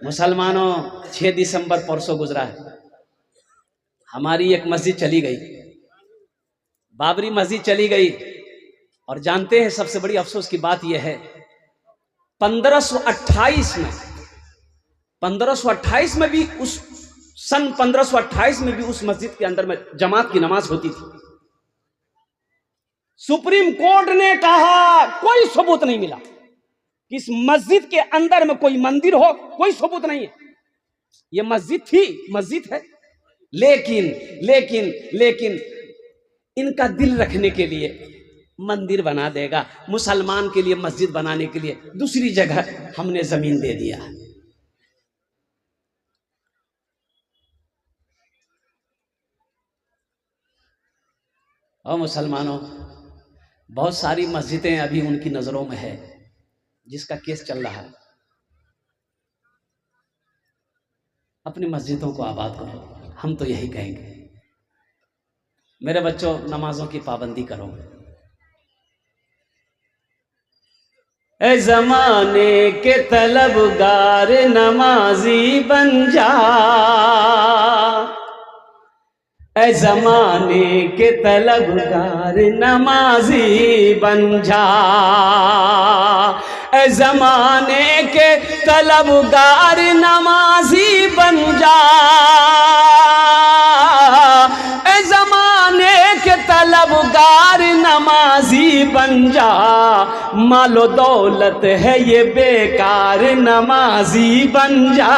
मुसलमानों 6 दिसंबर परसों गुजरा है, हमारी एक मस्जिद चली गई, बाबरी मस्जिद चली गई। और जानते हैं सबसे बड़ी अफसोस की बात यह है 1528 में भी उस सन 1528 में भी उस मस्जिद के अंदर में जमात की नमाज होती थी। सुप्रीम कोर्ट ने कहा कोई सबूत नहीं मिला कि इस मस्जिद के अंदर में कोई मंदिर हो, कोई सबूत नहीं है। यह मस्जिद थी, मस्जिद है, लेकिन इनका दिल रखने के लिए मंदिर बना देगा, मुसलमान के लिए मस्जिद बनाने के लिए दूसरी जगह हमने जमीन दे दिया। और मुसलमानों, बहुत सारी मस्जिदें अभी उनकी नजरों में है, जिसका केस चल रहा है। अपनी मस्जिदों को आबाद करो, हम तो यही कहेंगे। मेरे बच्चों, नमाजों की पाबंदी करो। ए ज़माने के तलबगार नमाजी बन जा, ए ज़माने के तलबगार नमाजी बन जा, ए ज़माने के तलबगार नमाजी बन जा, ए ज़माने के तलबगार नमाजी बन जा, मालो दौलत है ये बेकार नमाजी बन जा,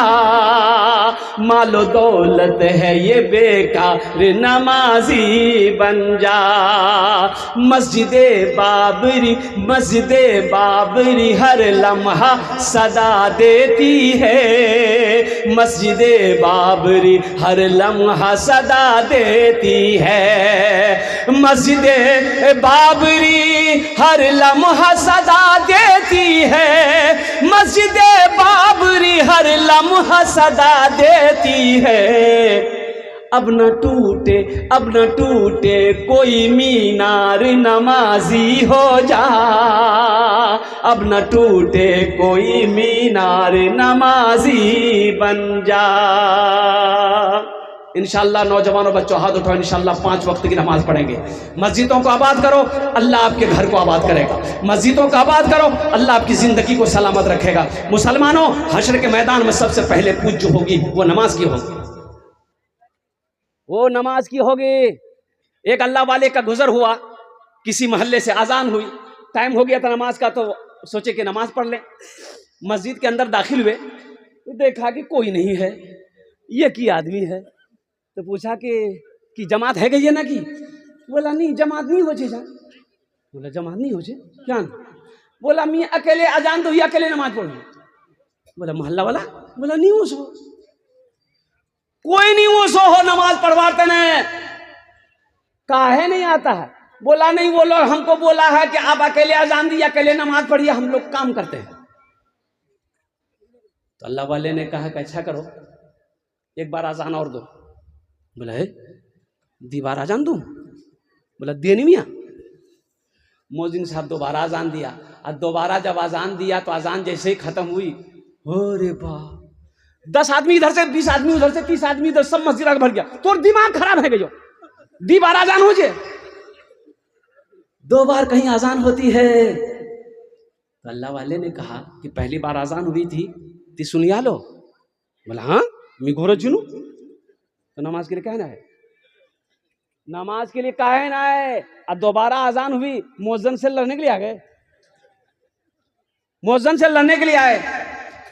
मालो दौलत है ये बेकार नमाजी बन जा। मस्जिदे बाबरी हर लम्हा सदा देती है, मस्जिदे बाबरी हर लम्हा सदा देती है, मस्जिदे बाबरी हर लम्हा सदा देती है, मस्जिदे बाबरी हर लम्हा सदा देती है। अब न टूटे कोई मीनार नमाजी हो जा, अब न टूटे कोई मीनार नमाजी बन जा। इंशाअल्लाह नौजवानों बच्चों हाथ उठाओ, इंशाअल्लाह 5 वक्त की नमाज पढ़ेंगे। मस्जिदों को आबाद करो, अल्लाह आपके घर को आबाद करेगा। मस्जिदों को आबाद करो, अल्लाह आपकी जिंदगी को सलामत रखेगा। मुसलमानों, हश्र के मैदान में सबसे पहले पूज जो होगी वो नमाज की होगी, वो नमाज की होगी। एक अल्लाह वाले का गुजर हुआ, किसी मोहल्ले से अजान हुई, टाइम हो गया था नमाज का, तो सोचे कि नमाज पढ़ लें। मस्जिद के अंदर दाखिल हुए तो देखा कि कोई नहीं है, ये की आदमी है। तो पूछा कि जमात है गई है ना की? बोला नहीं, जमात नहीं हो जे जा। बोला जमात नहीं हो जे क्या? बोला मैं अकेले अजान तो अकेले नमाज पढ़ू। बोला मोहल्ला वाला? बोला नहीं हो सो, कोई नहीं हो सो हो नमाज पढ़वाते ने, काहे नहीं आता है? बोला नहीं, वो लोग हमको बोला है कि आप अकेले अजान दी, अकेले नमाज पढ़िए, हम लोग काम करते हैं। तो अल्लाह वाले ने कहा कि अच्छा करो, एक बार अजान और दो। बोला है दीवार अजान दूं? बोला दे नहीं मियाँ। मोजिन साहब दोबारा अजान दिया, और दोबारा जब अजान दिया तो अजान जैसे ही खत्म हुई, अरे बाप, 10 आदमी इधर से, 20 आदमी उधर से, 30 आदमी इधर, सब मस्जिद आगे भर गया। तो दिमाग खराब है जो दीवार अजान हो जाए, 2 बार कहीं अजान होती है। तो अल्लाह वाले ने कहा कि पहली बार अजान हुई थी ती सुनिया लो। बोला हाँ मैं घोर चुनू, तो नमाज के लिए कहना है, नमाज के लिए कहना है। और दोबारा अजान हुई, मोज़न से लड़ने के लिए आ गए, मोज़न से लड़ने के लिए आए।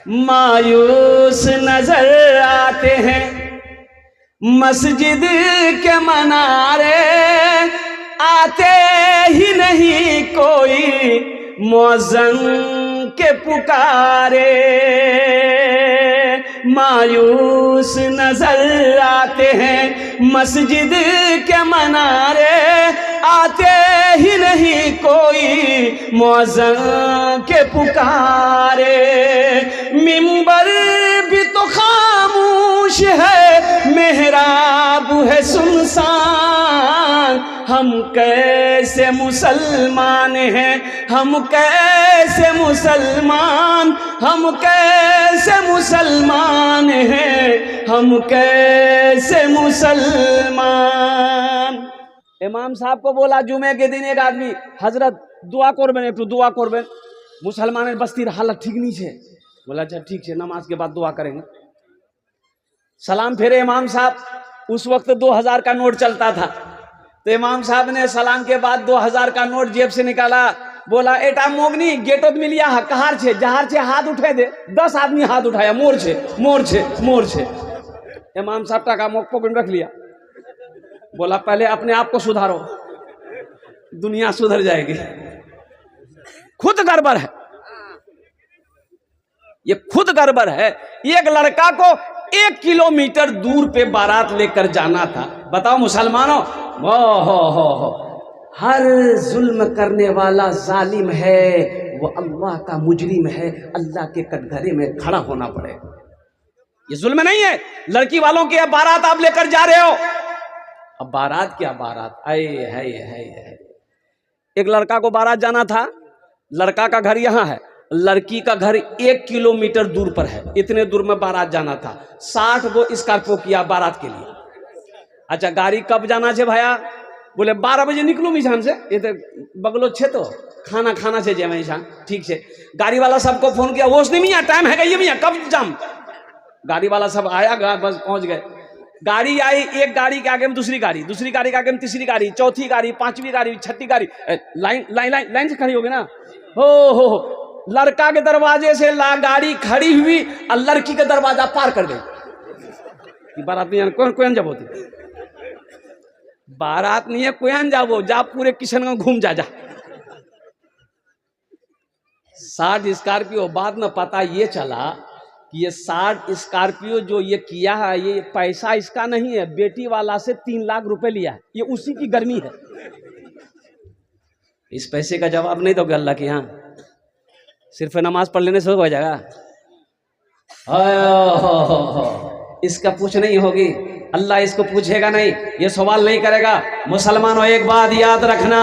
मायूस नजर आते हैं मस्जिद के मनारे, आते ही नहीं कोई मोज़न के पुकारे। मायूस नजर आते हैं मस्जिद के मनारे, आते ही नहीं कोई मुअज्जिन के पुकारे। मिंबर भी तो खामोश है, मेहराब है सुनसान, हम कैसे मुसलमान हैं, हम कैसे मुसलमान, हम कैसे मुसलमान हम कैसे मुसलमान। इमाम साहब को बोला जुमे के दिन एक आदमी, हजरत दुआ करबें, एक दुआ करबें, मुसलमान बस्तीर हालत ठीक नहीं है। बोला अच्छा ठीक है, नमाज के बाद दुआ करेंगे। सलाम फेरे इमाम साहब। उस वक्त 2000 का नोट चलता था, तो इमाम साहब ने सलाम के बाद 2000 का नोट जेब से निकाला। बोला एटा मोगनी गेटोत मिलिया कहार छे, जहार छे हाथ उठे दे। 10 आदमी हाथ उठाया, मोर छे मोर छे मोर छे। इमाम साहब टाका मोक पॉकेट रख लिया। बोला पहले अपने आप को सुधारो, दुनिया सुधर जाएगी। खुद गड़बड़ है, ये खुद गड़बड़ है। एक लड़का को 1 किलोमीटर दूर पे बारात लेकर जाना था। बताओ मुसलमानों, हो हर जुल्म करने वाला जालिम है, वो अल्लाह का मुजरिम है। अल्लाह के कटघरे में खड़ा होना पड़ेगा। ये जुल्म नहीं है। लड़की वालों की बारात आप लेकर जा रहे हो, अब बारात क्या बारात, आए है। एक लड़का को बारात जाना था। लड़का का घर यहाँ है, लड़की का घर 1 किलोमीटर दूर पर है। इतने दूर में बारात जाना था। 60 गो स्कॉर्पियो किया बारात के लिए। अच्छा गाड़ी कब जाना है भैया? बोले 12 बजे निकलू मिशान से, ये तो बगलो छे तो खाना से जे मिशान। ठीक है, गाड़ी वाला सबको फोन किया, वो नहीं मियाँ टाइम है ये मियाँ कब जाम। गाड़ी वाला सब आया, बस पहुंच गए। गाड़ी आई, एक गाड़ी के आगे में दूसरी गाड़ी, दूसरी गाड़ी के आगे में तीसरी गाड़ी, चौथी गाड़ी, 5वीं गाड़ी, 6ठी गाड़ी, लाइन से खड़ी होगी ना। हो लड़का के दरवाजे से गाड़ी खड़ी हुई और लड़की का दरवाजा पार कर गई। बारात नहीं कोयन जब होती, बारात नहीं है कोयन जाबो, जा पूरे किशनगंज घूम जा। 60 स्कॉर्पियो। बाद में पता ये चला कि ये 60 स्कॉर्पियो जो ये किया है, ये पैसा इसका नहीं है, बेटी वाला से 3 लाख रुपए लिया है। ये उसी की गर्मी है। इस पैसे का जवाब नहीं दोगे अल्लाह के यहाँ, सिर्फ नमाज पढ़ लेने से हो जाएगा। इसका पूछ नहीं होगी, अल्लाह इसको पूछेगा नहीं, ये सवाल नहीं करेगा। मुसलमानों एक बात याद रखना,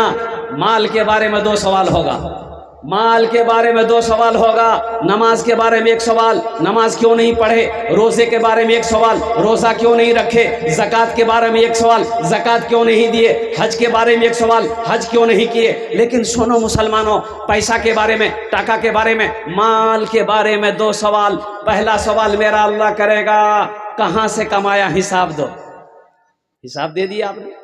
माल के बारे में 2 सवाल होगा। माल के बारे में 2 सवाल होगा। नमाज के बारे में 1 सवाल, नमाज क्यों नहीं पढ़े। रोजे के बारे में 1 सवाल, रोजा क्यों नहीं रखे। ज़कात के बारे में 1 सवाल, ज़कात क्यों नहीं दिए। हज के बारे में 1 सवाल, हज क्यों नहीं किए। लेकिन सुनो मुसलमानों, पैसा के बारे में, टाका के बारे में, माल के बारे में 2 सवाल। पहला सवाल मेरा अल्लाह करेगा, कहां से कमाया, हिसाब दो। हिसाब दे दिया आपने।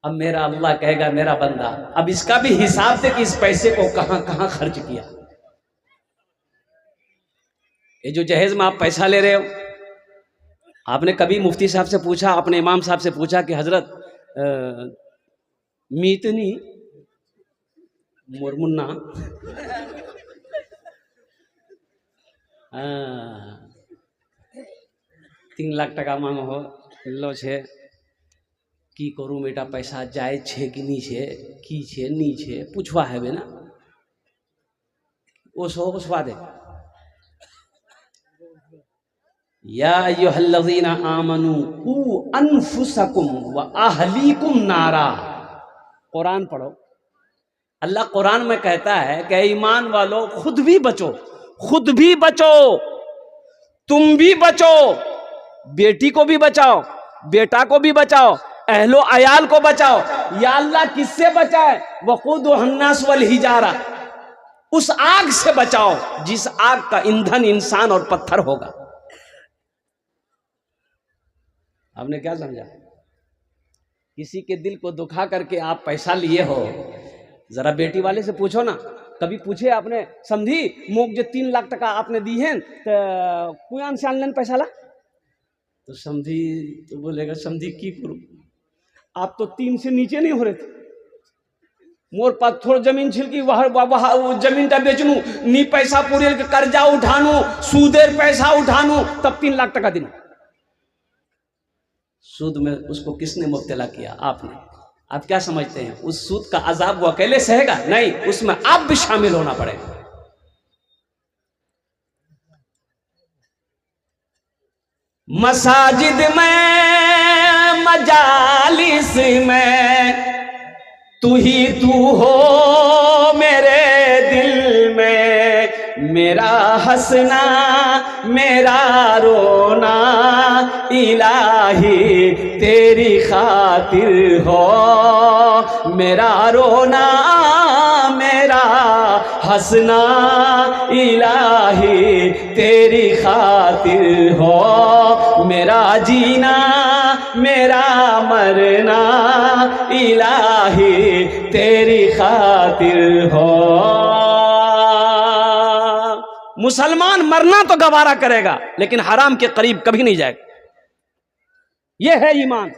अब मेरा अल्लाह कहेगा मेरा बंदा अब इसका भी हिसाब दे कि इस पैसे को कहां कहां खर्च किया। ये जो जहेज में आप पैसा ले रहे हो, आपने कभी मुफ्ती साहब से पूछा, अपने इमाम साहब से पूछा कि हजरत मीतनी मुरमुन्ना 3 लाख टका मांगो हो लो छे, की करूँ बेटा, पैसा जाए छे कि नहीं छे, की छे नहीं छे, पूछवा है ना, वो सो पूछवा दे। या अय्युहल्लज़ीना आमनू कू अनफुसकुम व अहलीकुम नारा। कुरान पढ़ो। अल्लाह कुरान में कहता है कि ईमान वालों खुद भी बचो, खुद भी बचो, तुम भी बचो, बेटी को भी बचाओ, बेटा को भी बचाओ, अहलो अयाल को बचाओ। या अल्लाह किससे बचाए? वक़ूदुहन्नास वल हिजारा, उस आग से बचाओ जिस आग का ईंधन इंसान और पत्थर होगा। आपने क्या समझा? किसी के दिल को दुखा करके आप पैसा लिए हो, जरा बेटी वाले से पूछो ना, कभी पूछे आपने समझी मोक जो 3 लाख टका आपने दी हैं तो कुयान से ऑनलाइन पैसा ला, तो समझी तो बोलेगा समझी की करूं, आप तो 3 से नीचे नहीं हो रहे थे, मोर पास थोड़ा जमीन छिलकी वह जमीन टा बेचनू नी पैसा पूरे कर्जा उठानू सूदेर पैसा उठानू तब 3 लाख टका दिन। सूद में उसको किसने मुब्तला किया? आपने। आप क्या समझते हैं उस सूद का अजाब वो अकेले सहेगा? नहीं, उसमें आप भी शामिल होना पड़ेगा। मसाजिद में मजालिस में तू ही तू हो मेरे दिल में, मेरा हंसना मेरा रोना इलाही तेरी खातिर हो, मेरा रोना मेरा हंसना इलाही तेरी खातिर हो, मेरा जीना मेरा मरना इलाही तेरी खातिर हो। मुसलमान मरना तो गवारा करेगा लेकिन हराम के करीब कभी नहीं जाएगा। यह है ईमान।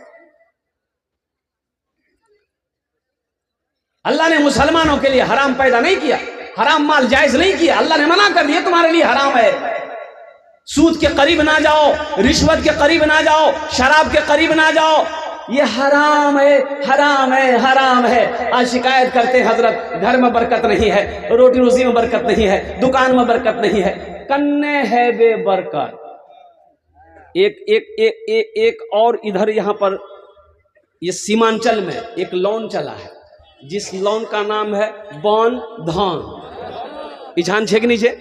अल्लाह ने मुसलमानों के लिए हराम पैदा नहीं किया, हराम माल जायज नहीं किया। अल्लाह ने मना कर दिया तुम्हारे लिए हराम है। सूद के करीब ना जाओ, रिश्वत के करीब ना जाओ, शराब के करीब ना जाओ, ये हराम है, हराम है, हराम है। आज शिकायत करते हैं हजरत घर में बरकत नहीं है, रोटी रोजी में बरकत नहीं है, दुकान में बरकत नहीं है, कन्ने है बेबरकत। एक एक एक एक एक और इधर यहाँ पर ये सीमांचल में एक लोन चला है, जिस लोन का नाम है बन धन। इछान छे कि नहीं छे?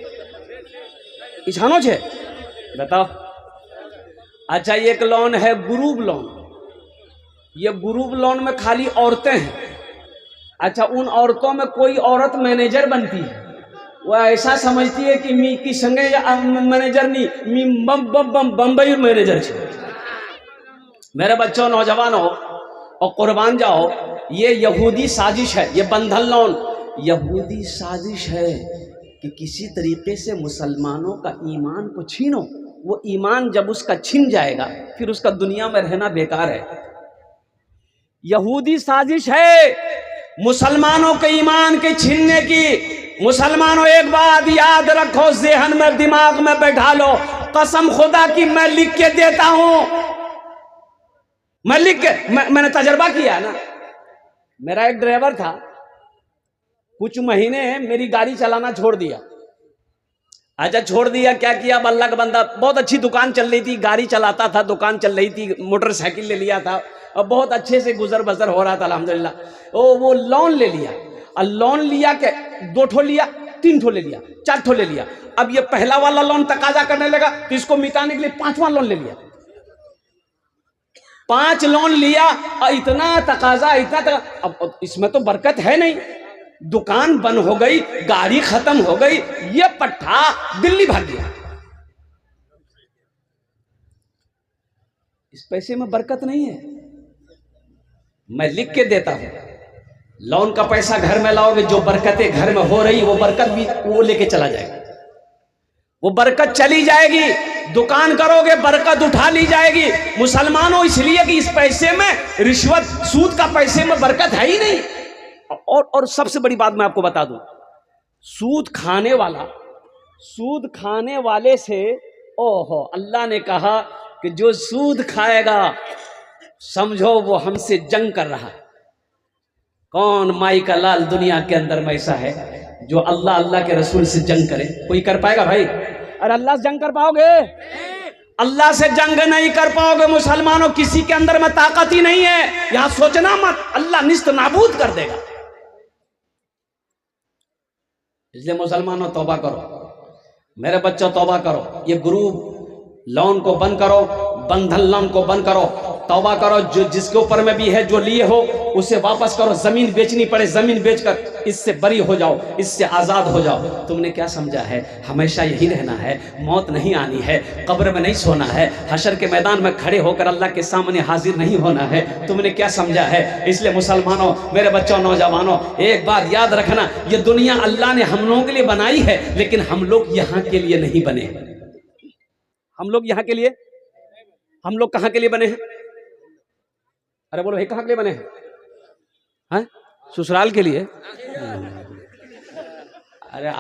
इछानो छे? बताओ। अच्छा, एक लोन है ग्रुप लोन। ये ग्रुप लोन में खाली औरतें हैं। अच्छा, उन औरतों में कोई औरत मैनेजर बनती है, वह ऐसा समझती है कि मी की संगे मैनेजर नहीं, मी बम्बई मैनेजर छे। मेरे बच्चों, नौजवानों और कुर्बान जाओ, ये यहूदी साजिश है, ये बंधन लोन यहूदी साजिश है कि किसी तरीके से मुसलमानों का ईमान को छीनो। वो ईमान जब उसका छिन जाएगा फिर उसका दुनिया में रहना बेकार है। यहूदी साजिश है मुसलमानों के ईमान के छीनने की। मुसलमानों, एक बात याद रखो, ज़हन में दिमाग में बैठा लो, कसम खुदा की मैं लिख के देता हूं, मैं लिख के मैंने तजर्बा किया ना। मेरा एक ड्राइवर था, कुछ महीने मेरी गाड़ी चलाना छोड़ दिया। अच्छा, छोड़ दिया, क्या किया? अब अल्लाह का बंदा, बहुत अच्छी दुकान चल रही थी, गाड़ी चलाता था, दुकान चल रही थी, मोटरसाइकिल ले लिया था और बहुत अच्छे से गुजर बसर हो रहा था अल्हम्दुलिल्लाह। वो लोन ले लिया, और लोन लिया के 2 ठो लिया, 3 ठो ले लिया, 4 ठो ले लिया। अब ये पहला वाला लोन तकाजा करने लगा तो इसको मिटाने के लिए 5वां लोन ले लिया। 5 लोन लिया और इतना तकाजा, अब इसमें तो बरकत है नहीं। दुकान बंद हो गई, गाड़ी खत्म हो गई, ये पट्टा दिल्ली भाग गया। इस पैसे में बरकत नहीं है। मैं लिख के देता हूं, लोन का पैसा घर में लाओगे, जो बरकतें घर में हो रही वो बरकत भी वो लेके चला जाएगा, वो बरकत चली जाएगी। दुकान करोगे, बरकत उठा ली जाएगी। मुसलमानों, इसलिए कि इस पैसे में रिश्वत सूद का पैसे में बरकत है ही नहीं। और सबसे बड़ी बात मैं आपको बता दूं, सूद खाने वाले से, ओहो, अल्लाह ने कहा कि जो सूद खाएगा समझो वो हमसे जंग कर रहा है। कौन माई का लाल दुनिया के अंदर में ऐसा है जो अल्लाह के रसूल से जंग करे? कोई कर पाएगा भाई? अरे अल्लाह से जंग कर पाओगे? अल्लाह से जंग नहीं कर पाओगे। मुसलमानों, किसी के अंदर में ताकत ही नहीं है, यहां सोचना मत, अल्लाह निस्त नाबूद कर देगा। इसलिए मुसलमानों, तौबा करो, मेरे बच्चों तौबा करो, ये ग्रुप लोन को बंद करो, बंधन लोन को बंद करो, तौबा करो। जो जिसके ऊपर में भी है, जो लिए हो उसे वापस करो। जमीन बेचनी पड़े जमीन बेचकर इससे बरी हो जाओ, इससे आजाद हो जाओ। तुमने क्या समझा है? हमेशा यही रहना है, मौत नहीं आनी है, कब्र में नहीं सोना है, हशर के मैदान में खड़े होकर अल्लाह के सामने हाजिर नहीं होना है। तुमने क्या समझा है? इसलिए मुसलमानों, मेरे बच्चों, नौजवानों, एक बात याद रखना, ये दुनिया अल्लाह ने हम लोगों के लिए बनाई है, लेकिन हम लोग यहाँ के लिए नहीं बने। हम लोग यहाँ के लिए, हम लोग कहाँ के लिए बने हैं? अरे बोलो, कहाँ के लिए बने हैं? हाँ? ससुराल के लिए? अरे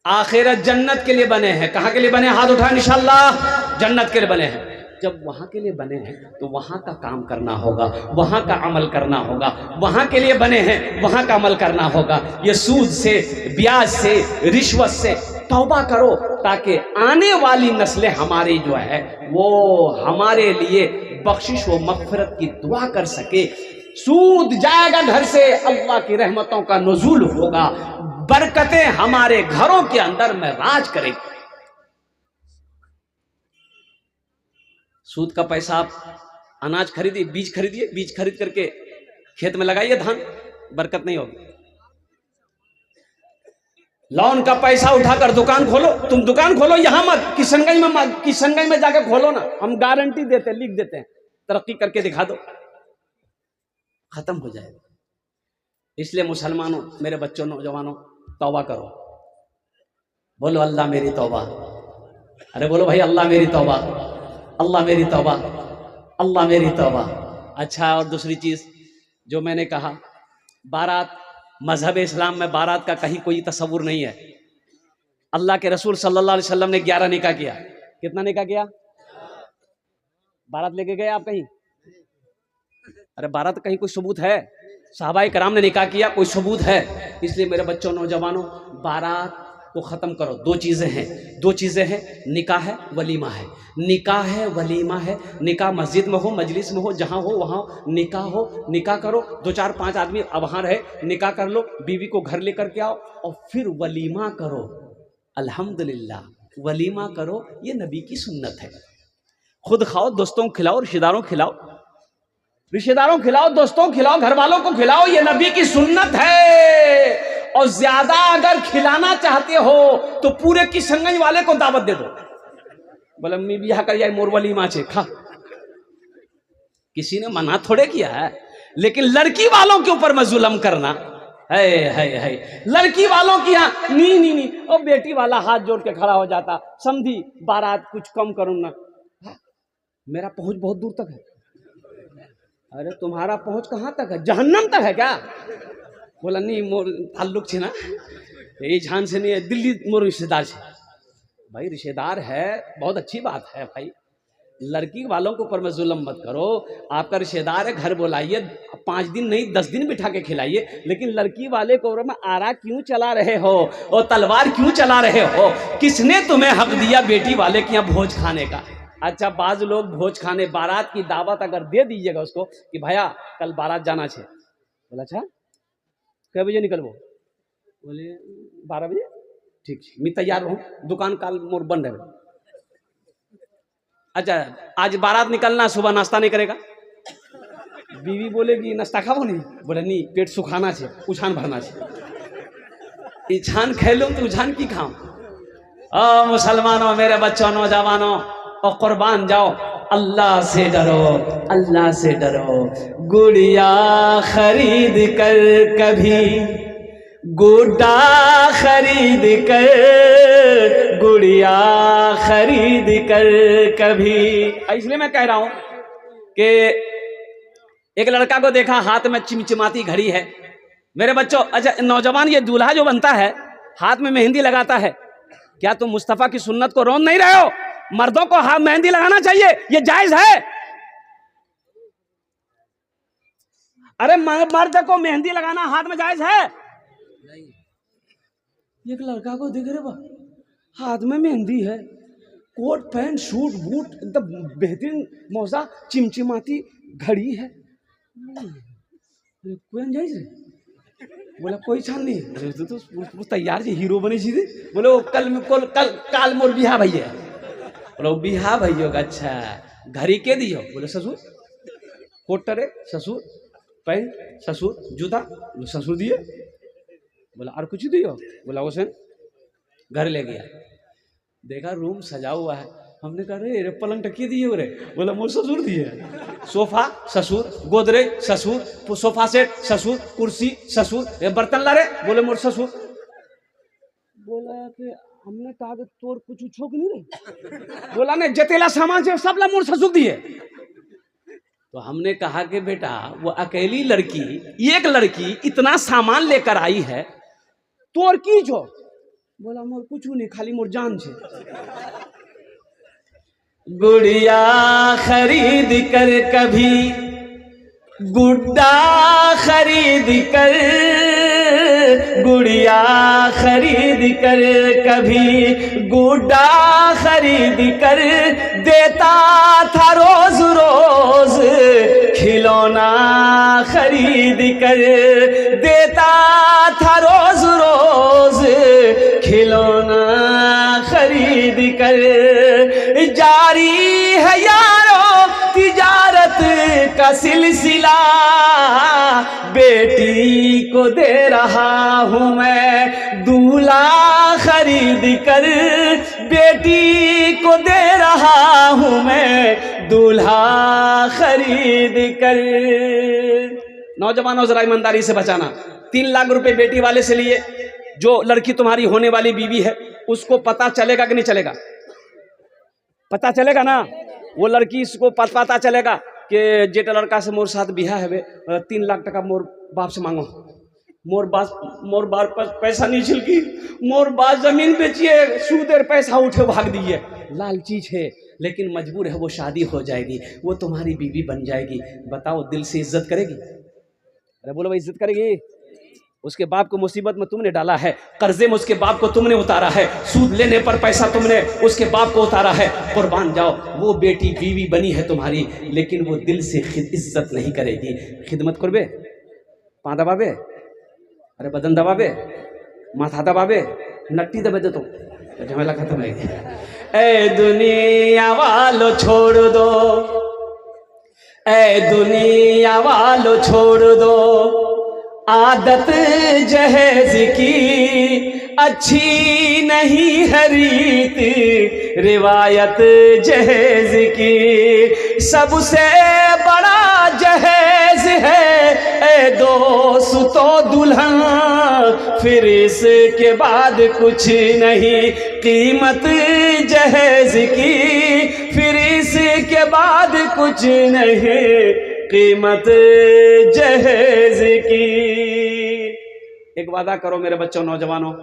आखिरत जन्नत के लिए बने हैं। कहाँ के लिए बने? हाथ उठाएं, इंशाअल्लाह जन्नत के लिए बने हैं। जब वहां के लिए बने हैं तो वहां का काम करना होगा, वहां का अमल करना होगा। वहां के लिए बने हैं, वहां का अमल करना होगा। ये सूद से, ब्याज से, रिश्वत से तौबा करो, ताकि आने वाली नस्लें हमारी जो है वो हमारे लिए बख्शिश व मग़फ़िरत की दुआ कर सके। सूद जाएगा घर से, अल्लाह की रहमतों का नुज़ूल होगा, बरकतें हमारे घरों के अंदर में राज करेगी। सूद का पैसा आप अनाज खरीदिए, बीज खरीदिए, बीज खरीद करके खेत में लगाइए धान, बरकत नहीं होगी। लोन का पैसा उठाकर दुकान खोलो, तुम दुकान खोलो यहां मत, किशनगंज में जाकर खोलो ना, हम गारंटी देते हैं, लिख देते हैं, तरक्की करके दिखा दो, खत्म हो जाएगा। इसलिए मुसलमानों, मेरे बच्चों, नौजवानों, तौबा करो, बोलो अल्लाह मेरी तौबा, अरे बोलो भाई अल्लाह मेरी तौबा, अल्लाह मेरी तौबा, अल्लाह मेरी तौबा। अच्छा, और दूसरी चीज जो मैंने कहा, बारात, मजहब इस्लाम में बारात का कहीं कोई तस्वुर नहीं है। अल्लाह के रसूल सल्लल्लाहु अलैहि वसल्लम ने 11 निकाह किया। कितना निकाह किया? बारात लेके गए आप कहीं? अरे बारात कहीं कोई सबूत है? सहाबाए कराम ने निकाह किया, कोई सबूत है? इसलिए मेरे बच्चों, नौजवानों, बारात को खत्म करो। दो चीजें हैं, निकाह है, वलीमा है। निकाह है, वलीमा है। निकाह मस्जिद में हो, मजलिस में हो, जहां हो वहां निकाह हो, निकाह करो, 2-4-5 आदमी अब वहां रहे, निकाह कर लो, बीवी को घर लेकर के आओ और फिर वलीमा करो। अल्हम्दुलिल्लाह, वलीमा करो, ये नबी की सुन्नत है। खुद खाओ, दोस्तों को खिलाओ, रिश्तेदारों को खिलाओ, दोस्तों को खिलाओ, घर वालों को खिलाओ, ये नबी की सुन्नत है। और ज्यादा अगर खिलाना चाहते हो तो पूरे किशनगंज वाले को दावत दे दो, बोले मी बियाह कर जाए, मोर वलीमा छे खा। किसी ने मना थोड़े किया है, लेकिन लड़की वालों के ऊपर में जुल्म करना है। लड़की वालों की यहाँ नहीं, और बेटी वाला हाथ जोड़ के खड़ा हो जाता, समझी बारात कुछ कम करूँ ना, मेरा पहुंच बहुत दूर तक है। अरे तुम्हारा पहुंच कहाँ तक है? जहन्नम तक है क्या? बोला नहीं, मोर ताल्लुक छे ना, यही झान से नहीं है, दिल्ली मोर रिश्तेदार छे। भाई रिश्तेदार है, बहुत अच्छी बात है भाई, लड़की वालों के ऊपर में जुल्म मत करो। आपका रिश्तेदार है, घर बुलाइए, 5 दिन नहीं 10 दिन बिठा के खिलाइए, लेकिन लड़की वाले को में आरा क्यों चला रहे हो और तलवार क्यों चला रहे हो? किसने तुम्हें हक दिया बेटी वाले के यहाँ भोज खाने का? अच्छा, बाज लोग भोज खाने, बारात की दावत अगर दे दीजिएगा उसको कि भैया कल बारात जाना छे, बोला अच्छा कै बजे निकलबो? बोले 12 बजे, ठीक है मैं तैयार रहूँ, दुकान काल मोर बंद है। अच्छा, आज बारात निकलना, सुबह नाश्ता नहीं करेगा? बीवी बोलेगी नाश्ता खाओ नहीं? बोले नहीं, पेट सुखाना छे, उछान भरना छे। इछान खेलूं तो उछान की खाऊं? ओ मुसलमानों, मेरे बच्चों, नौजवानों, और कुर्बान जाओ, अल्लाह से डरो, अल्लाह से डरो। गुड़िया खरीद कर कभी, गुड्डा खरीद कर, गुड़िया खरीद कर कभी। इसलिए मैं कह रहा हूं कि एक लड़का को देखा, हाथ में चिमचिमाती घड़ी है। मेरे बच्चों, अच्छा नौजवान, ये दूल्हा जो बनता है हाथ में मेहंदी लगाता है, क्या तुम मुस्तफा की सुन्नत को रोन नहीं रहे हो? मर्दों को हाथ मेहंदी लगाना चाहिए, ये जायज है। अरे मर्द को मेहंदी लगाना हाथ में जायज है? नहीं। एक लड़का को देख रहे बा, हाथ में मेहंदी है, कोट पैंट सूट बूट एकदम बेहतरीन मौजा, चिमचिमाती घड़ी है, कोई जायज है? बोला कोई छान नहीं, तो तैयार जी हीरो बने सीधे। बोले वो काल मोर बिहा भैया, बोलो बिहा भैया का। अच्छा, घड़ी के दियो? बोले ससुर, कोटरे ससुर, पैंट ससुर, जूता ससुर दिए। बोला और कुछ दियो? बोला उसे घर ले गया, देखा रूम सजा हुआ है। हमने कहा रे पलंग टकिए दिए रे? बोला मोर ससुर दिए। सोफा ससुर, गोदरेज ससुर, सोफा सेट ससुर, कुर्सी ससुर, बर्तन ला रे? बोले मोर ससुर। बोला कि हमने कहा तोर कुछ छोक नहीं रे? बोला नहीं, जतेला सामान से सब ला मोर ससुर दिए। तो हमने कहा कि बेटा वो अकेली लड़की, एक लड़की इतना सामान लेकर आई है, तोर की छो? बोला मोर कुछ नहीं, खाली मोर जान छे। गुड़िया खरीद कर कभी, गुड्डा खरीद कर, गुड़िया खरीद कर कभी, गुड्डा खरीद कर देता था रोज रोज, खिलौना खरीद कर देता था रोज रोज, खिलौना खरीद कर। जारी है यारो तिजारत का सिलसिला बेटी को दे रहा हूँ मैं दूल्हा खरीद कर, बेटी को दे रहा हूँ मैं दूल्हा खरीद कर। नौजवानों जरा ईमानदारी से बचाना। 3 लाख रुपए बेटी वाले से लिए, जो लड़की तुम्हारी होने वाली बीवी है उसको पता चलेगा कि नहीं चलेगा? पता चलेगा ना। वो लड़की इसको पता चलेगा कि जेटा लड़का से मोर साथ बिहा है 3 लाख टका मोर बाप से मांगो, मोर बाप पैसा नहीं छिलकी, मोर बाप जमीन बेचिए सूदेर पैसा उठे भाग दिए। लालची है लेकिन मजबूर है, वो शादी हो जाएगी, वो तुम्हारी बीवी बन जाएगी। बताओ दिल से इज्जत करेगी? अरे बोलो भाई, इज्जत करेगी? उसके बाप को मुसीबत में तुमने डाला है, कर्जे में उसके बाप को तुमने उतारा है, सूद लेने पर पैसा तुमने उसके बाप को उतारा है। कुर्बान जाओ, वो बेटी बीवी बनी है तुम्हारी, लेकिन वो दिल से इज्जत नहीं करेगी। खिदमत करबे, पाँ दबाबे, अरे बदन दबाबे, माथा दबाबे, नट्टी दबे दे तो झमेला खत्म है। ए दुनिया वालों छोड़ दो, ए दुनिया वालों छोड़ दो, आदत जहेज की अच्छी नहीं है रीत, रिवायत जहेज की सबसे बड़ा जहेज है। ए दोस्तों दुल्हन, फिर इसके बाद कुछ नहीं, कीमत जहेज की, फिर इसके बाद कुछ नहीं, कीमत जहेज की। एक वादा करो मेरे बच्चों, नौजवानों,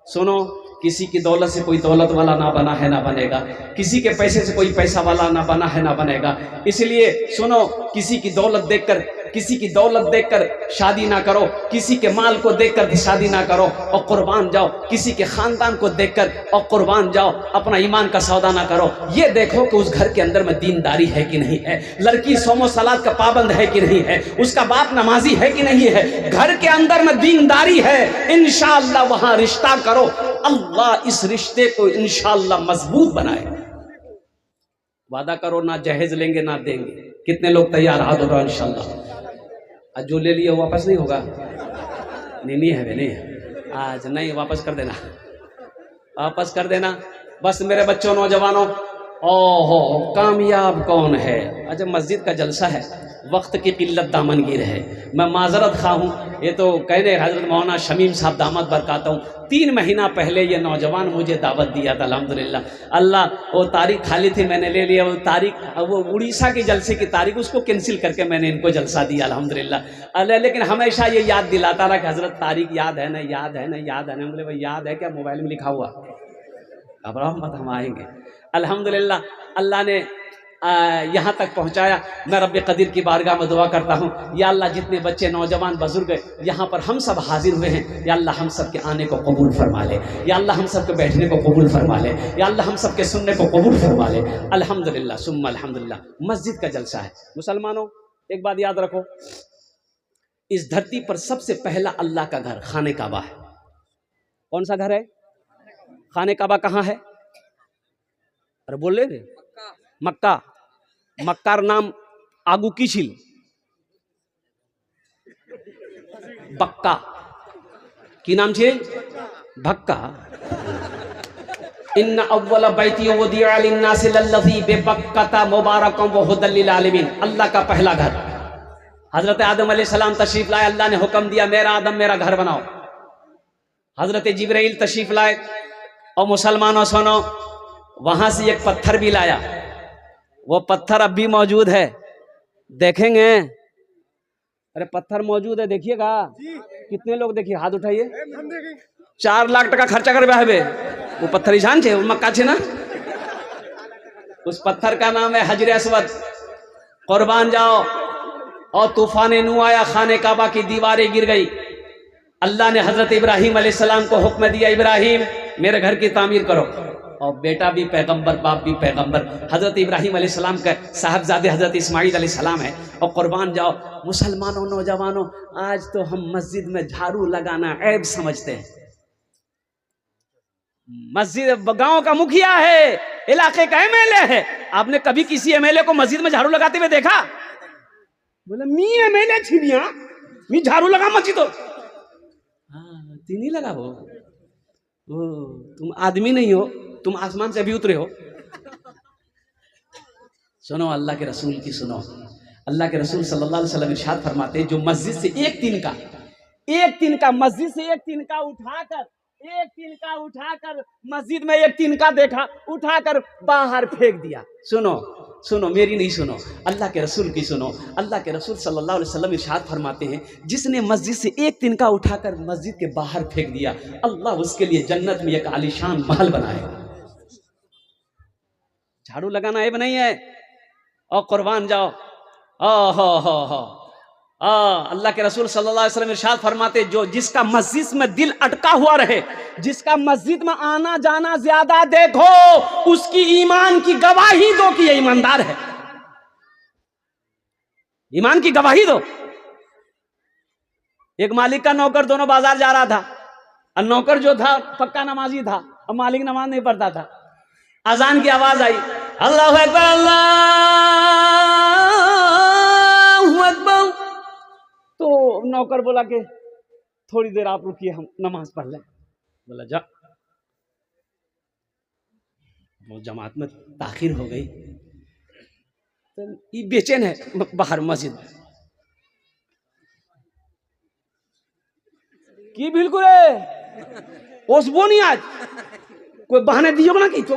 सुनो, किसी की दौलत से कोई दौलत वाला ना बना है ना बनेगा, किसी के पैसे से कोई पैसा वाला ना बना है ना बनेगा। इसलिए सुनो, किसी की दौलत देखकर, किसी की दौलत देखकर शादी ना करो, किसी के माल को देखकर शादी ना करो और कुर्बान जाओ, किसी के खानदान को देखकर और कुर्बान जाओ, अपना ईमान का सौदा ना करो। ये देखो कि उस घर के अंदर में दीनदारी है कि नहीं है, लड़की सोमो सलात का पाबंद है कि नहीं है, उसका बाप नमाजी है कि नहीं है, घर के अंदर में दीनदारी है, इंशाअल्लाह वहां रिश्ता करो। अल्लाह इस रिश्ते को इंशाअल्लाह मजबूत बनाए। वादा करो, ना जहेज लेंगे ना देंगे। कितने लोग तैयार? हाथ उठाओ इंशाअल्लाह। आज जो ले लिया वापस नहीं होगा? नहीं है, नहीं है आज, नहीं, वापस कर देना, वापस कर देना। बस मेरे बच्चों, नौजवानों, ओहो कामयाब कौन है? अच्छा, मस्जिद का जलसा है, वक्त की किल्लत दामनगीर है, मैं माजरत खा हूँ। ये तो कहने हजरत मौलाना शमीम साहब दामद बरकाता हूँ, 3 महीना पहले ये नौजवान मुझे दावत दिया था। अल्हम्दुलिल्लाह, अल्लाह, वो तारीख खाली थी, मैंने ले लिया वो तारीख, वो उड़ीसा के जलसे की तारीख, उसको कैंसिल करके मैंने इनको जलसा दिया अल्हम्दुलिल्लाह। लेकिन हमेशा ये याद दिलाता रहा कि हजरत तारीख याद है ना, याद है ना, याद है ना। बोले भाई याद है क्या? मोबाइल में लिखा हुआ, घबराओ मत, हम आएंगे। अल्हम्दुलिल्लाह, अल्लाह ने यहाँ तक पहुँचाया। मैं रब्बे कदीर की बारगाह में दुआ करता हूँ, या अल्लाह जितने बच्चे, नौजवान, बुजुर्ग यहाँ पर हम सब हाजिर हुए हैं, या अल्लाह हम सब के आने को कबूल फरमा ले, या अल्लाह हम सब के बैठने को कबूल फरमा ले, या अल्लाह हम सब के सुनने को कबूल फरमा ले। अल्हम्दुलिल्लाह सुम्मा अल्हम्दुलिल्लाह। मस्जिद का जलसा है। मुसलमानों, एक बात याद रखो, इस धरती पर सबसे पहला अल्लाह का घर खाने काबा है। कौन सा घर है? खाने काबा कहाँ है? अरे बोल रहे, मक्का। मक्कार नाम आगू की छिल बक्का की नाम छे भक्का। इन्ना अव्वल बैती वुदिअ लिन्नास लल्लज़ी बिबक्कता मुबारकम व हुदल लिल आलमीन। अल्लाह का पहला घर। हजरत आदम अलैहिस्सलाम तशरीफ लाए, अल्लाह ने हुक्म दिया, मेरा आदम मेरा घर बनाओ। हजरत जिब्राइल तशरीफ लाए, और मुसलमानों सुनो, वहां से एक पत्थर भी लाया। वो पत्थर अब भी मौजूद है, देखेंगे? अरे पत्थर मौजूद है, देखिएगा। कितने लोग देखिए, हाथ उठाइए। 4 लाख टका खर्चा कर बे वो पत्थर ही छे, मक्का छे ना। उस पत्थर का नाम है हजर अस्वद। कुर्बान जाओ। और तूफान नू आया, खाने काबा की दीवारें गिर गई। अल्लाह ने हजरत इब्राहिम अलैहिस्सलाम को हुक्म दिया, इब्राहिम मेरे घर की तामीर करो। और बेटा भी पैगंबर, बाप भी पैगंबर, हजरत इब्राहिम अलैहिस्सलाम का साहबजादे हजरत इस्माइल अलैहिस्सलाम है। और कुर्बान जाओ। मुसलमानों, नौजवानों, आज तो हम मस्जिद में झाड़ू लगाना ऐब समझते हैं। मस्जिद गांव का मुखिया है, इलाके का MLA है, आपने कभी किसी एमएलए को मस्जिद में झाड़ू लगाते हुए देखा? बोले मी एमएलए छिनिया मी झाड़ू लगा मस्जिद। हाँ तीन लगा वो तुम आदमी नहीं हो, तुम आसमान से भी उतरे हो। सुनो अल्लाह के रसूल की सुनो। अल्लाह के रसूल सल्लल्लाहु अलैहि वसल्लम इरशाद फरमाते हैं, जो मस्जिद से एक तिनका मस्जिद से एक तिनका उठाकर मस्जिद में एक तिनका देखा, उठाकर बाहर फेंक दिया। सुनो मेरी नहीं सुनो, अल्लाह के रसूल की सुनो। अल्लाह के रसूल सल्लल्लाहु अलैहि वसल्लम इरशाद फरमाते हैं, जिसने मस्जिद से एक तिनका उठाकर मस्जिद के बाहर फेंक दिया, अल्लाह उसके लिए जन्नत में एक आलीशान महल बनाएगा। झाड़ू लगाना ऐब नहीं है और कुर्बान जाओ। अल्लाह के रसूल सल्लल्लाहु अलैहि वसल्लम इरशाद फरमाते, जो जिसका मस्जिद में दिल अटका हुआ रहे, जिसका मस्जिद में आना जाना ज्यादा देखो, उसकी ईमान की गवाही दो कि ये ईमानदार है। ईमान की गवाही दो। एक मालिक का नौकर दोनों बाजार जा रहा था, और नौकर जो था पक्का नमाजी था, और मालिक नमाज नहीं पढ़ता था। अजान की आवाज आई, अल्लाहु अकबर अल्लाहु अकबर। तो नौकर बोला कि थोड़ी देर आप रुकिए, हम नमाज पढ़ लें। बोला जा। वो जमात में ताखिर हो गई, तो ये बेचैन है बाहर मस्जिद में की बिल्कुल है ओसबो नहीं, आज कोई बहाने दियो ना कि तो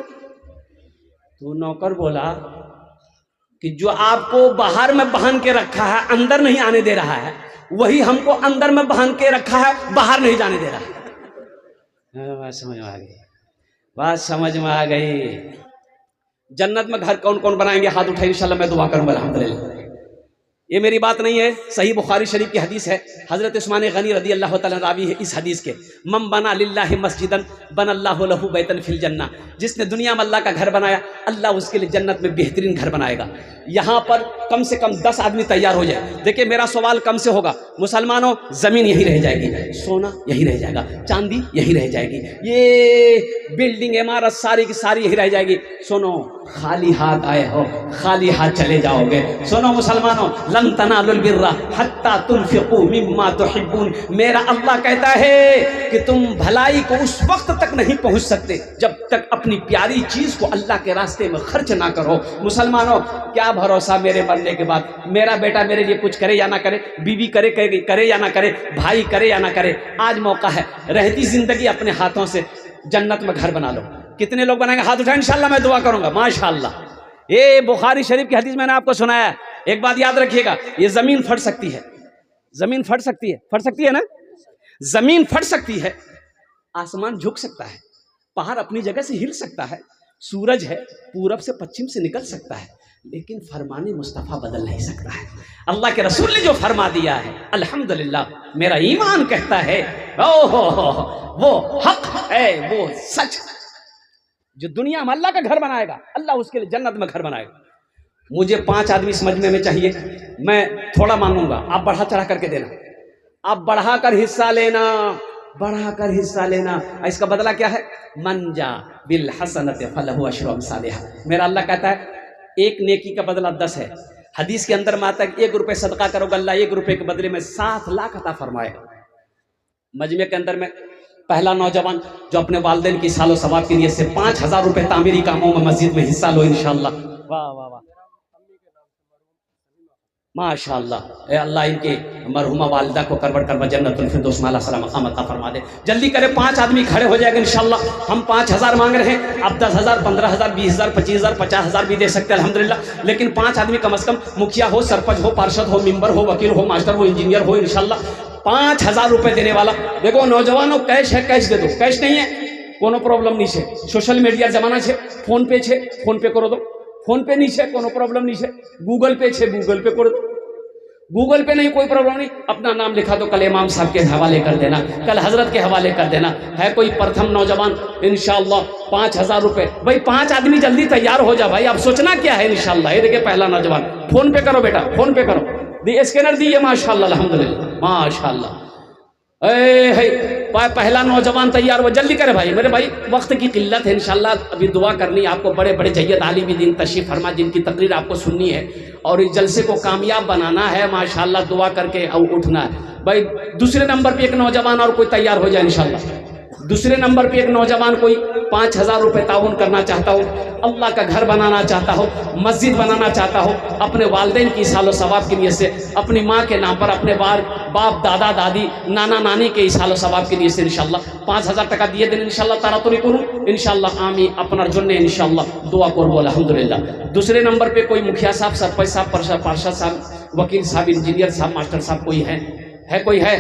नौकर बोला कि जो आपको बाहर में बांध के रखा है, अंदर नहीं आने दे रहा है, वही हमको अंदर में बांध के रखा है, बाहर नहीं जाने दे रहा है। बात समझ में आ गई, बात समझ में आ गई। जन्नत में घर कौन कौन बनाएंगे? हाथ उठाइए, इंशाल्लाह मैं दुआ करूंगा अल्हम्दुलिल्लाह। ये मेरी बात नहीं है, सही बुखारी शरीफ की हदीस है। हजरत उस्मान गनी रदी अल्लाह तआला रावी है इस हदीस के। मम बना लिल्लाहि मस्जिदन बनल्लाहु लहु बैतन फिल जन्ना। जिसने दुनिया में अल्लाह का घर बनाया, अल्लाह उसके लिए जन्नत में बेहतरीन घर बनाएगा। यहाँ पर कम से कम 10 आदमी तैयार हो जाए। देखिए मेरा सवाल कम से होगा, मुसलमानों जमीन यही रह जाएगी, सोना यही रह जाएगा, चांदी यही रह जाएगी, ये बिल्डिंग इमारत सारी की सारी यही रह जाएगी। सुनो, खाली हाथ आए हो, खाली हाथ चले जाओगे। सुनो मुसलमानों, लन तनालुल बिर्रा हत्ता तुनफिकू मिम्मा तुहिब्बून। मेरा अल्लाह कहता है कि तुम भलाई को उस वक्त तक नहीं पहुंच सकते जब तक अपनी प्यारी चीज को अल्लाह के रास्ते में खर्च ना करो। मुसलमानों, क्या भरोसा मेरे मरने के बाद मेरा बेटा मेरे लिए कुछ करे या ना करे, बीवी करे या ना करे, भाई करे या ना करे। आज मौका है, रहती जिंदगी अपने हाथों से जन्नत में घर बना लो। कितने लोग बनाएंगे? हाथ उठाएं, इंशाल्लाह मैं दुआ करूंगा। माशाल्लाह। ये बुखारी शरीफ की हदीस मैंने आपको सुनाया। एक बात याद रखिएगा, ये जमीन फट सकती है, जमीन फट सकती है ना, जमीन फट सकती है, आसमान झुक सकता है, पहाड़ अपनी जगह से हिल सकता है, सूरज है पूरब से पश्चिम से निकल सकता है, लेकिन फरमाने मुस्तफ़ा बदल नहीं सकता है। अल्लाह के रसूल ने जो फरमा दिया है, अल्हम्दुलिल्लाह मेरा ईमान कहता है वो हक है, वो सच। जो दुनिया में अल्लाह का घर बनाएगा, अल्लाह उसके लिए जन्नत में घर बनाएगा। मुझे 5 आदमी समझने में चाहिए, मैं थोड़ा मांगूंगा, आप बढ़ा चढ़ा करके देना, आप बढ़ाकर हिस्सा लेना, बढ़ाकर हिस्सा लेना। इसका बदला क्या है? मंजा बिल हसनत फलहु अशरु अमसालिहा। मेरा अल्लाह कहता है एक नेकी का बदला 10 है। हदीस के अंदर में आता है 1 रुपये सदका करोगे, अल्लाह 1 रुपये के बदले में 7 लाख अता फरमाएगा। मजमे के अंदर में पहला नौजवान जो अपने वालिदैन की सालो सवाब के लिए से 5000 रुपये तामीरी कामों में मस्जिद में हिस्सा लो इंशाअल्लाह। वाह वाह वाह, माशाअल्लाह। अल्लाह इनके मरहुमा वालिदा को करवट करवा जन्नतुल फिरदौस माला सलाम मकाम अता फरमा दे। जल्दी करें, 5 आदमी खड़े हो जाएगा इंशाअल्लाह। हम 5000 मांग रहे हैं, आप 10,000, 15,000, 20,000, 25,000, 50,000 भी दे सकते हैं अल्हम्दुलिल्लाह। लेकिन 5 आदमी कम से कम, मुखिया हो, सरपंच हो, पार्षद हो, मेंबर हो, वकील हो, मास्टर हो, इंजीनियर हो, इंशाअल्लाह 5000 रुपये देने वाला। देखो नौजवानों, कैश है कैश दे दो, कैश नहीं है कोनो प्रॉब्लम नहीं है, सोशल मीडिया जमाना है, फोन पे है फोन पे करो दो, फोन पे नहीं है कोनो प्रॉब्लम नहीं है, गूगल पे है गूगल पे करो दो, गूगल पे नहीं कोई प्रॉब्लम नहीं, अपना नाम लिखा दो, कल इमाम साहब के हवाले कर देना, कल हजरत के हवाले कर देना। है कोई प्रथम नौजवान इंशाअल्लाह 5000 रुपये। भाई 5 आदमी जल्दी तैयार हो जा भाई, अब सोचना क्या है इंशाअल्लाह। ये देखिए पहला नौजवान, फोन पे करो बेटा, फोन पे करो, दी स्कैनर दिए, माशाअल्लाह अल्हम्दुलिल्लाह माशाअल्लाह। पहला नौजवान तैयार हुआ, जल्दी करे भाई मेरे भाई, वक्त की किल्लत है। इंशाल्लाह अभी दुआ करनी है आपको, बड़े बड़े जय्यद आलिम दीन तशरीफ फरमा जिनकी तकरीर आपको सुननी है और इस जलसे को कामयाब बनाना है माशाल्लाह, दुआ करके उठना है भाई। दूसरे नंबर पे एक नौजवान और कोई तैयार हो जाए इंशाल्लाह। दूसरे नंबर पे एक नौजवान कोई 5000 रुपये ताउन करना चाहता हो, अल्लाह का घर बनाना चाहता हो, मस्जिद बनाना चाहता हो, अपने वालिदैन की सालो सवाब की नियत से, अपनी माँ के नाम पर, अपने बाप दादा दादी नाना नानी के सालो सवाब की नियत से इंशाल्लाह 5000 টাকা দিয়ে দেন इंशाल्लाह तारातुरी করুন इंशाल्लाह। আমি আপনার জন্য इंशाल्लाह दुआ করব अल्हम्दुलिल्लाह। दूसरे नंबर पे कोई मुखिया साहब, सरपंच साहब, पार्षद साहब, वकील साहब, इंजीनियर साहब, मास्टर साहब कोई है कोई है?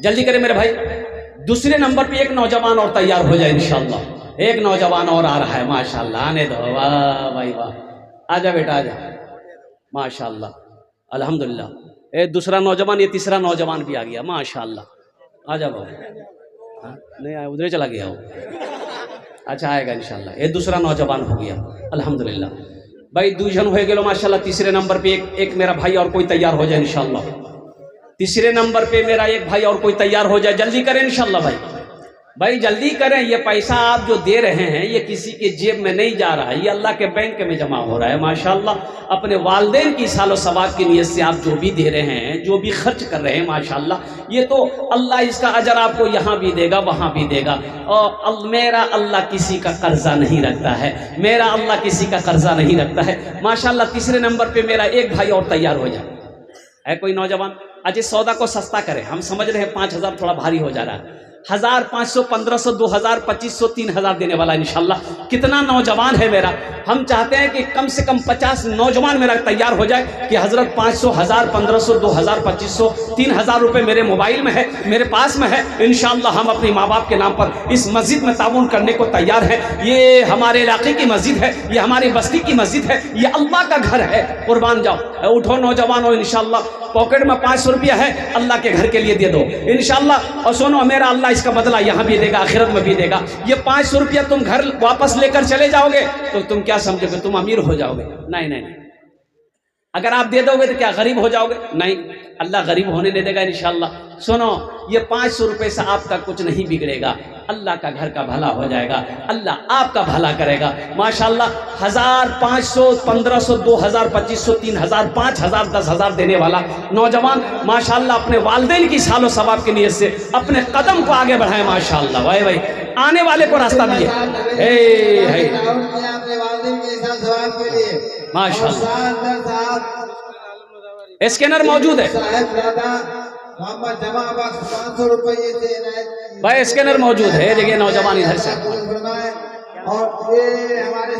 जल्दी करें मेरे भाई। दूसरे नंबर पे एक नौजवान और तैयार हो जाए इंशाल्लाह। एक नौजवान और आ रहा है माशाल्लाह, आने दो। वाह भाई वाह, आजा बेटा आजा, माशाल्लाह अल्हम्दुलिल्लाह। ये दूसरा नौजवान, ये तीसरा नौजवान भी आ गया माशाल्लाह। आजा बाबू, हाँ नहीं आया, उधर चला गया वो। अच्छा आएगा इंशाल्लाह। ये दूसरा नौजवान हो गया अल्हम्दुलिल्लाह। भाई दूजन हो गए माशाल्लाह। तीसरे नंबर पे एक मेरा भाई और कोई तैयार हो जाए इंशाल्लाह। तीसरे नंबर पे मेरा एक भाई और कोई तैयार हो जाए, जल्दी करें इंशाल्लाह भाई जल्दी करें। ये पैसा आप जो दे रहे हैं ये किसी के जेब में नहीं जा रहा है, ये अल्लाह के बैंक में जमा हो रहा है माशाल्लाह। अपने वालिदैन की सालो सवाब की नियत से आप जो भी दे रहे हैं, जो भी खर्च कर रहे हैं माशाल्लाह, ये तो अल्लाह इसका अजर आपको यहाँ भी देगा वहाँ भी देगा। और मेरा अल्लाह किसी का कर्जा नहीं रखता है, मेरा अल्लाह किसी का कर्जा नहीं रखता है माशाल्लाह। तीसरे नंबर पर मेरा एक भाई और तैयार हो जाए, है कोई नौजवान? अजय सौदा को सस्ता करें, हम समझ रहे हैं 5000 थोड़ा भारी हो जा रहा है। 1000, 500, 1500, 2000, 2500, 3000 देने वाला इंशाल्लाह। कितना नौजवान है मेरा, हम चाहते हैं कि कम से कम 50 नौजवान मेरा तैयार हो जाए कि हजरत 500, 1000, 1500, 2000, 2500, 3000 रुपये मेरे मोबाइल में है, मेरे पास में है इंशाल्लाह। हम अपने माँ बाप के नाम पर इस मस्जिद में ताउन करने को तैयार है। ये हमारे इलाके की मस्जिद है, ये हमारी बस्ती की मस्जिद है, ये अल्लाह का घर है। कुर्बान जाओ, उठो नौजवान हो इंशाल्लाह। पॉकेट में 500 रुपया है, अल्लाह के घर के लिए दे दो इंशाल्लाह। और सुनो, मेरा अल्लाह इसका बदला यहाँ भी देगा, आखिरत में भी देगा। ये 500 रुपया तुम घर वापस लेकर चले जाओगे तो तुम क्या समझोगे, तुम अमीर हो जाओगे? नहीं नहीं नहीं। अगर आप दे दोगे तो क्या गरीब हो जाओगे? नहीं, अल्लाह गरीब होने नहीं देगा इंशाल्लाह। सुनो, ये 500 रुपये से आपका कुछ नहीं बिगड़ेगा, अल्लाह का घर का भला हो जाएगा, अल्लाह आपका भला करेगा माशाल्लाह। 1000, 500, 1500, 2000, 2500, 3000, 5000, 10,000 देने वाला नौजवान माशाल्लाह अपने वालिदैन की सालो सवाब की नियत से अपने कदम को आगे बढ़ाए माशाल्लाह। भाई आने वाले को रास्ता दिए माशाल्लाह। स्कैनर मौजूद है भाई, स्कैनर मौजूद है। देखिए नौजवान इधर से, और ये हमारे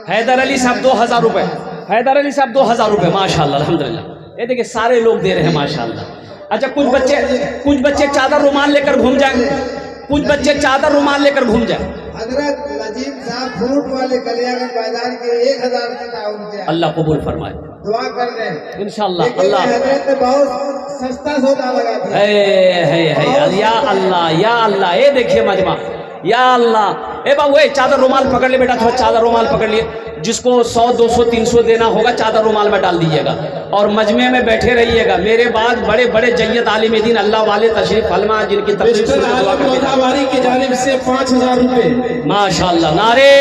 हैदर अली साहब 2000 रुपये, हैदर अली साहब 2000 रुपये माशाल्लाह अल्हम्दुलिल्लाह। ये देखिए सारे लोग दे रहे हैं माशाल्लाह। अच्छा कुछ बच्चे चादर रुमाल लेकर घूम जाए, कुछ बच्चे चादर रुमाल लेकर घूम जाए। हजरत नजीम साहब फ्रूट वाले कलियागंज बाजार के 1000 का ताउन किया, अल्लाह कबूल फरमाए, दुआ कर रहे हैं इंशाल्लाह। अल्लाह हजरत ने बहुत सस्ता सौदा लगा दिया। या अल्लाह या अल्लाह। ये देखिए मजमा, या अल्लाह। ए बाबू चादर रुमाल पकड़ ले बेटा, थोड़ा चादर रुमाल पकड़ लिए। जिसको 100, 200, 300 देना होगा चादर रुमाल में डाल दीजिएगा और मजमे में बैठे रहिएगा। मेरे बाद बड़े बड़े जय्यद आलिम दीन अल्लाह वाले तशरीफ फरमा जिनकी तकरीर की जानिब से 5000 रुपये माशाल्लाह। नारे